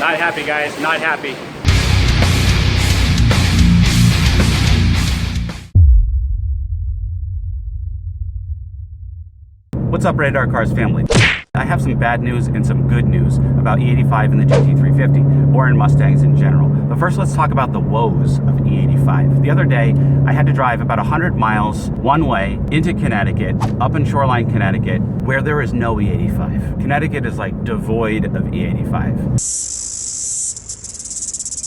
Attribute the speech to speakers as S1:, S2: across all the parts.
S1: Not happy, guys, not happy. What's up, Radar Cars family? I have some bad news and some good news about E85 and the GT350, or in Mustangs in general. But first, let's talk about the woes of E85. The other day, I had to drive about 100 miles one way into Connecticut, up in Shoreline, Connecticut, where there is no E85. Connecticut is like devoid of E85.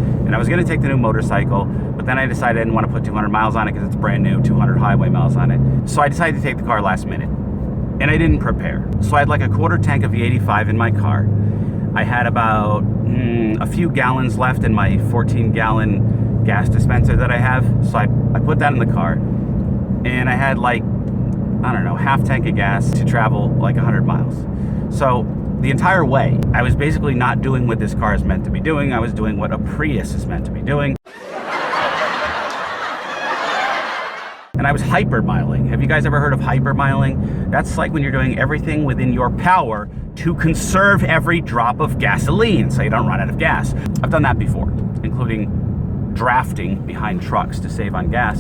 S1: And I was gonna take the new motorcycle, but then I decided I didn't want to put 200 miles on it because it's brand new, 200 highway miles on it. So I decided to take the car last minute. And I didn't prepare. So I had like a quarter tank of E85 in my car. I had about a few gallons left in my 14-gallon gas dispenser that I have. So I put that in the car. And I had like, I don't know, half tank of gas to travel like 100 miles. So the entire way, I was basically not doing what this car is meant to be doing. I was doing what a Prius is meant to be doing. And I was hypermiling. Have you guys ever heard of hypermiling? That's like when you're doing everything within your power to conserve every drop of gasoline so you don't run out of gas. I've done that before, including drafting behind trucks to save on gas.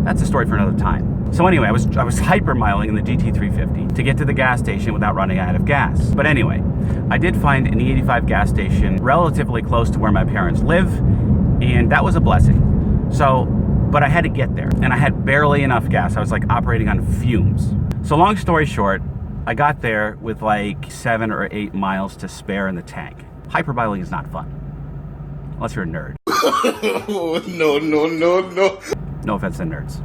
S1: That's a story for another time. So anyway, I was hypermiling in the GT350 to get to the gas station without running out of gas. But anyway, I did find an E85 gas station relatively close to where my parents live, and that was a blessing. So, but I had to get there, and I had barely enough gas. I was like operating on fumes. So long story short, I got there with like 7 or 8 miles to spare in the tank. Hypermiling is not fun, unless you're a nerd.
S2: No.
S1: No offense to nerds.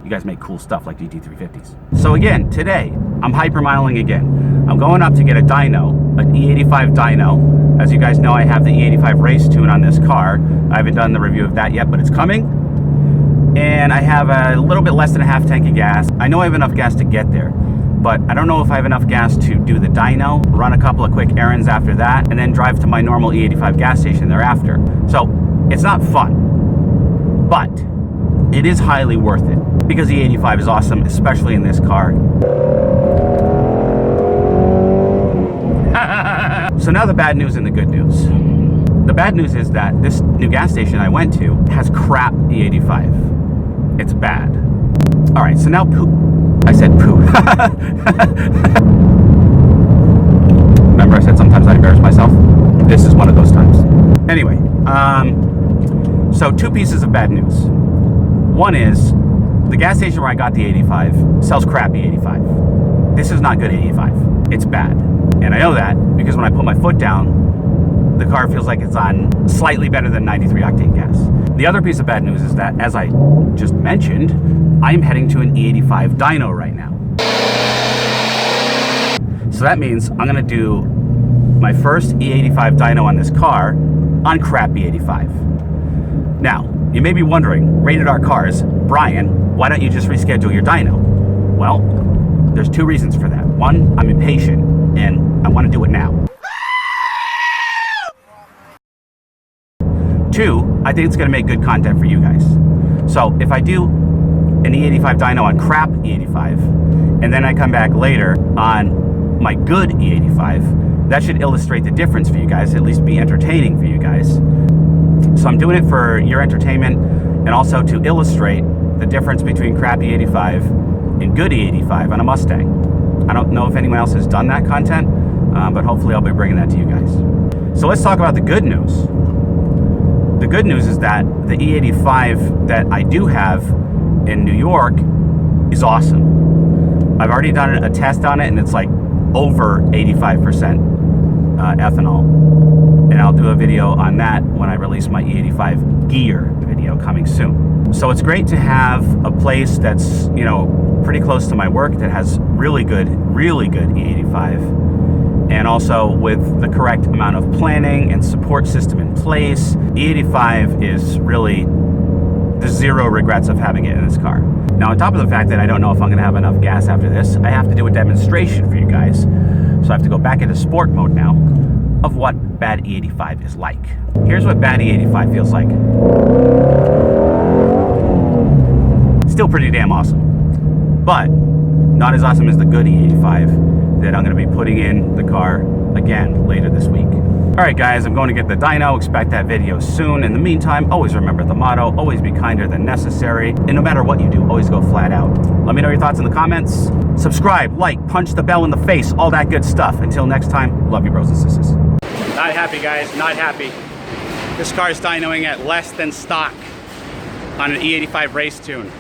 S1: You guys make cool stuff like GT350s. So again, today, I'm hypermiling again. I'm going up to get a dyno, an E85 dyno. As you guys know, I have the E85 race tune on this car. I haven't done the review of that yet, but it's coming. And I have a little bit less than a half tank of gas. I know I have enough gas to get there, but I don't know if I have enough gas to do the dyno, run a couple of quick errands after that, and then drive to my normal E85 gas station thereafter. So it's not fun, but it is highly worth it because the E85 is awesome, especially in this car. So now the bad news and the good news. The bad news is that this new gas station I went to has crap E85. It's bad. All right, so now poo. I said poo. Remember I said sometimes I embarrass myself? This is one of those times. Anyway, so 2 pieces of bad news. One is, the gas station where I got the E85 sells crappy E85. This is not good E85. It's bad. And I know that because when I put my foot down, the car feels like it's on slightly better than 93 octane gas. The other piece of bad news is that, as I just mentioned, I'm heading to an E85 dyno right now. So that means I'm gonna do my first E85 dyno on this car on crap E85. Now, you may be wondering, Rated R Cars, Brian, why don't you just reschedule your dyno? Well, there's 2 reasons for that. One, I'm impatient, and I want to do it now. 2, I think it's going to make good content for you guys. So if I do an E85 dyno on crap E85, and then I come back later on my good E85, that should illustrate the difference for you guys, at least be entertaining for you guys. So I'm doing it for your entertainment and also to illustrate the difference between crap E85 and good E85 on a Mustang. I don't know if anyone else has done that content, but hopefully I'll be bringing that to you guys. So let's talk about the good news. The good news is that the E85 that I do have in New York is awesome. I've already done a test on it, and it's like over 85% ethanol. And I'll do a video on that when I release my E85 gear video coming soon. So it's great to have a place that's, you know, pretty close to my work that has really good E85, and also with the correct amount of planning and support system in place. E85 is really the 0 regrets of having it in this car. Now, on top of the fact that I don't know if I'm gonna have enough gas after this, I have to do a demonstration for you guys. So I have to go back into sport mode now of what bad E85 is like. Here's what bad E85 feels like. Still pretty damn awesome. But Not as awesome as the good E85 that I'm going to be putting in the car again later this week. All right, guys, I'm going to get the dyno. Expect that video soon. In the meantime, always remember the motto, always be kinder than necessary. And no matter what you do, always go flat out. Let me know your thoughts in the comments. Subscribe, like, punch the bell in the face, all that good stuff. Until next time, love you, bros and sisters. Not happy, guys, not happy. This car is dynoing at less than stock on an E85 race tune.